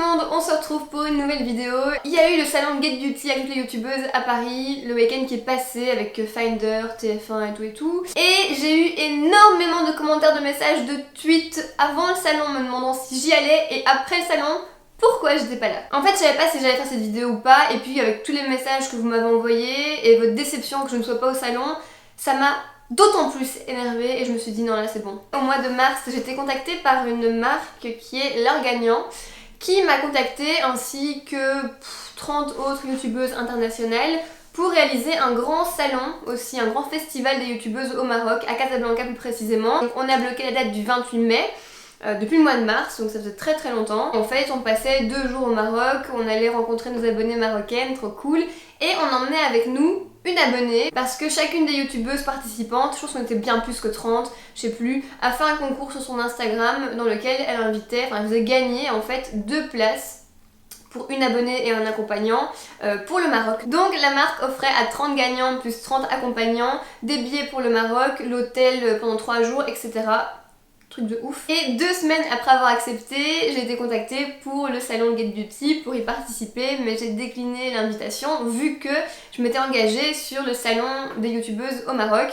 tout le monde, on se retrouve pour une nouvelle vidéo. Il y a eu le salon Get Beauty avec toutes les youtubeuses à Paris, le week-end qui est passé avec Finder, TF1 et tout. Et j'ai eu énormément de commentaires, de messages, de tweets avant le salon me demandant si j'y allais et après le salon pourquoi j'étais pas là. En fait, je savais pas si j'allais faire cette vidéo ou pas, et puis avec tous les messages que vous m'avez envoyés et votre déception que je ne sois pas au salon, ça m'a d'autant plus énervée et je me suis dit non là c'est bon. Au mois de mars, j'ai été contactée par une marque qui est L'Heure Gagnant, qui m'a contactée ainsi que 30 autres youtubeuses internationales pour réaliser un grand salon, aussi un grand festival des youtubeuses au Maroc, à Casablanca plus précisément. Donc on a bloqué la date du 28 mai. Depuis le mois de mars, donc ça faisait très très longtemps. En fait, on passait 2 jours au Maroc, on allait rencontrer nos abonnées marocaines, trop cool. Et on emmenait avec nous une abonnée, parce que chacune des youtubeuses participantes, je pense qu'on était bien plus que 30, je sais plus, a fait un concours sur son Instagram dans lequel elle invitait, enfin elle faisait gagner en fait 2 places pour une abonnée et un accompagnant pour le Maroc. Donc la marque offrait à 30 gagnants plus 30 accompagnants des billets pour le Maroc, l'hôtel pendant 3 jours, etc. Truc de ouf. Et 2 semaines après avoir accepté, j'ai été contactée pour le salon Get Beauty pour y participer, mais j'ai décliné l'invitation vu que je m'étais engagée sur le salon des youtubeuses au Maroc.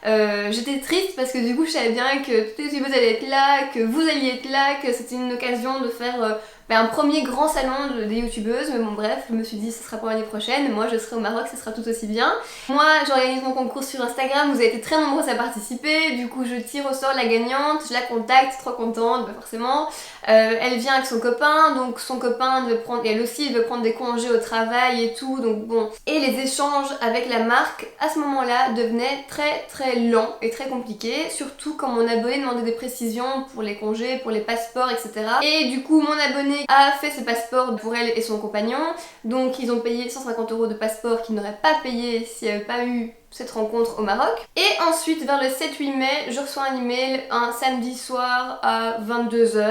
J'étais triste parce que du coup je savais bien que toutes les youtubeuses allaient être là, que vous alliez être là, que c'était une occasion de faire un premier grand salon des youtubeuses, mais bon bref, je me suis dit ce sera pour l'année prochaine, moi je serai au Maroc, ce sera tout aussi bien. Moi j'organise mon concours sur Instagram, vous avez été très nombreuses à participer, du coup je tire au sort la gagnante, je la contacte, trop contente, bah forcément. Elle vient avec son copain, donc son copain devait prendre, et elle aussi devait prendre des congés au travail et tout, donc bon. Et les échanges avec la marque à ce moment-là devenaient très très lents et très compliqués, surtout quand mon abonné demandait des précisions pour les congés, pour les passeports, etc. Et du coup mon abonné a fait ses passeports pour elle et son compagnon, donc ils ont payé 150 € de passeport qu'ils n'auraient pas payé s'il n'y avait pas eu cette rencontre au Maroc. Et ensuite vers le 7-8 mai, je reçois un email un samedi soir à 22 h,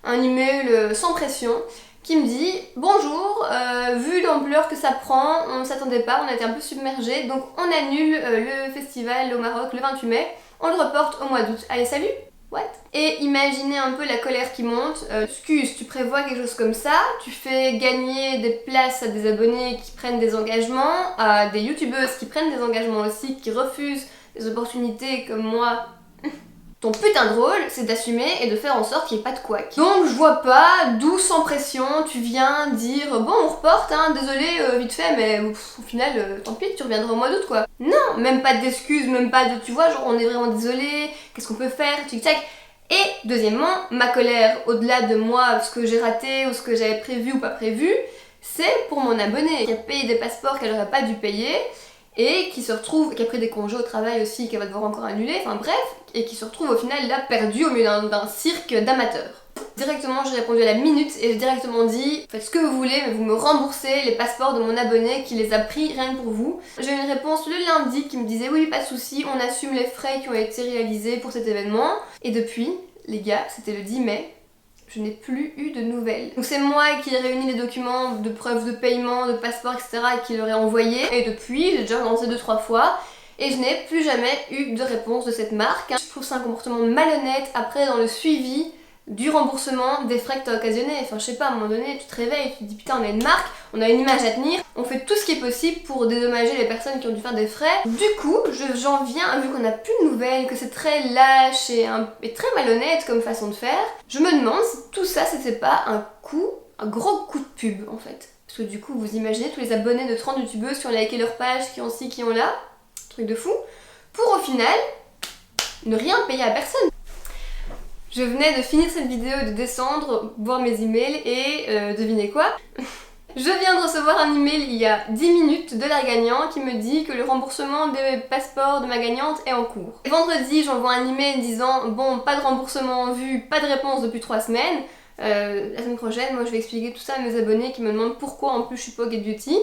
un email sans pression qui me dit bonjour, vu l'ampleur que ça prend, on ne s'attendait pas, on a été un peu submergés, donc on annule le festival au Maroc le 28 mai, on le reporte au mois d'août. Allez salut. What? Et imaginez un peu la colère qui monte. Excuse, tu prévois quelque chose comme ça, tu fais gagner des places à des abonnés qui prennent des engagements, à des youtubeuses qui prennent des engagements aussi, qui refusent des opportunités comme moi. Ton putain de rôle, c'est d'assumer et de faire en sorte qu'il n'y ait pas de couac. Donc je vois pas d'où sans pression tu viens dire bon on reporte hein, désolé vite fait mais au final tant pis tu reviendras au mois d'août quoi. Non, même pas d'excuses, même pas de tu vois genre on est vraiment désolé, qu'est-ce qu'on peut faire, tic tac. Et deuxièmement, ma colère au-delà de moi, ce que j'ai raté ou ce que j'avais prévu ou pas prévu, c'est pour mon abonné qui a payé des passeports qu'elle aurait pas dû payer et qui se retrouve, qui a pris des congés au travail aussi, qu'elle va devoir encore annuler, enfin bref, et qui se retrouve au final là perdu au milieu d'un cirque d'amateurs. Directement j'ai répondu à la minute et j'ai directement dit faites ce que vous voulez mais vous me remboursez les passeports de mon abonné qui les a pris rien que pour vous. J'ai eu une réponse le lundi qui me disait oui pas de soucis, on assume les frais qui ont été réalisés pour cet événement. Et depuis, les gars, c'était le 10 mai, je n'ai plus eu de nouvelles. Donc c'est moi qui ai réuni les documents de preuve de paiement, de passeport, etc. et qui leur ai envoyé. Et depuis, j'ai déjà relancé 2-3 fois et je n'ai plus jamais eu de réponse de cette marque. Je trouve ça un comportement malhonnête après dans le suivi du remboursement des frais que t'as occasionné. Enfin je sais pas, à un moment donné tu te réveilles, tu te dis putain on a une marque, on a une image à tenir, on fait tout ce qui est possible pour dédommager les personnes qui ont dû faire des frais. Du coup j'en viens, vu qu'on a plus de nouvelles, que c'est très lâche et très malhonnête comme façon de faire, je me demande si tout ça c'était pas un gros coup de pub en fait. Parce que du coup vous imaginez tous les abonnés de 30 youtubeuses qui ont liké leur page, qui ont ci, qui ont là, truc de fou, pour au final ne rien payer à personne. Je venais de finir cette vidéo et de descendre, voir mes emails et devinez quoi? Je viens de recevoir un email il y a 10 minutes de la gagnante qui me dit que le remboursement des passeports de ma gagnante est en cours. Et vendredi, j'envoie un email disant bon, pas de remboursement en vue, pas de réponse depuis 3 semaines. La semaine prochaine, moi je vais expliquer tout ça à mes abonnés qui me demandent pourquoi en plus je suis pas au Get Beauty.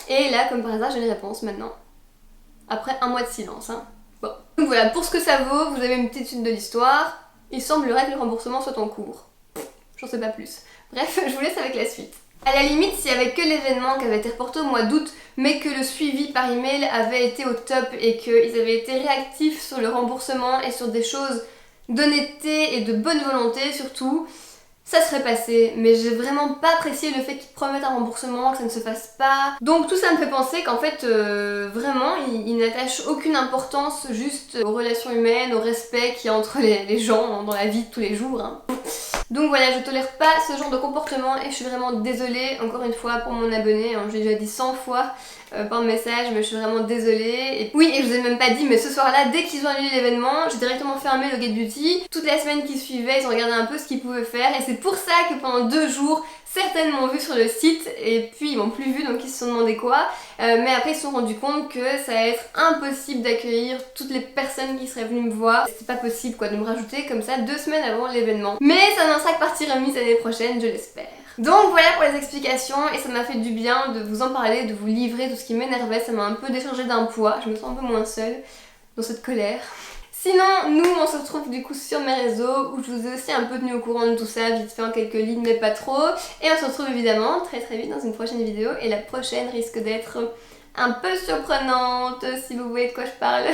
Et là, comme par hasard, j'ai une réponse maintenant. Après un mois de silence, hein. Bon. Donc voilà, pour ce que ça vaut, vous avez une petite suite de l'histoire. Il semblerait que le remboursement soit en cours. J'en sais pas plus. Bref, je vous laisse avec la suite. À la limite, s'il y avait que l'événement qui avait été reporté au mois d'août, mais que le suivi par email avait été au top et qu'ils avaient été réactifs sur le remboursement et sur des choses d'honnêteté et de bonne volonté surtout, ça serait passé, mais j'ai vraiment pas apprécié le fait qu'ils promettent un remboursement, que ça ne se fasse pas. Donc tout ça me fait penser qu'en fait, vraiment, ils n'attachent aucune importance juste aux relations humaines, au respect qu'il y a entre les gens dans la vie de tous les jours. Hein. Donc voilà, je tolère pas ce genre de comportement et je suis vraiment désolée encore une fois pour mon abonné, hein, j'ai déjà dit 100 fois par message, mais je suis vraiment désolée. Et oui, et je vous ai même pas dit, mais ce soir-là, dès qu'ils ont annulé l'événement, j'ai directement fermé le Get Beauty. Toute la semaine qui suivait, ils ont regardé un peu ce qu'ils pouvaient faire et c'est pour ça que pendant 2 jours, certaines m'ont vu sur le site et puis ils m'ont plus vu, donc ils se sont demandé quoi. Mais après ils se sont rendus compte que ça allait être impossible d'accueillir toutes les personnes qui seraient venues me voir. C'était pas possible quoi de me rajouter comme ça 2 semaines avant l'événement. Mais ça n'en sera que partie remise l'année prochaine, je l'espère. Donc voilà pour les explications et ça m'a fait du bien de vous en parler, de vous livrer tout ce qui m'énervait. Ça m'a un peu déchargé d'un poids, je me sens un peu moins seule dans cette colère. Sinon, nous, on se retrouve du coup sur mes réseaux où je vous ai aussi un peu tenu au courant de tout ça, vite fait en quelques lignes mais pas trop. Et on se retrouve évidemment très vite dans une prochaine vidéo et la prochaine risque d'être un peu surprenante si vous voyez de quoi je parle.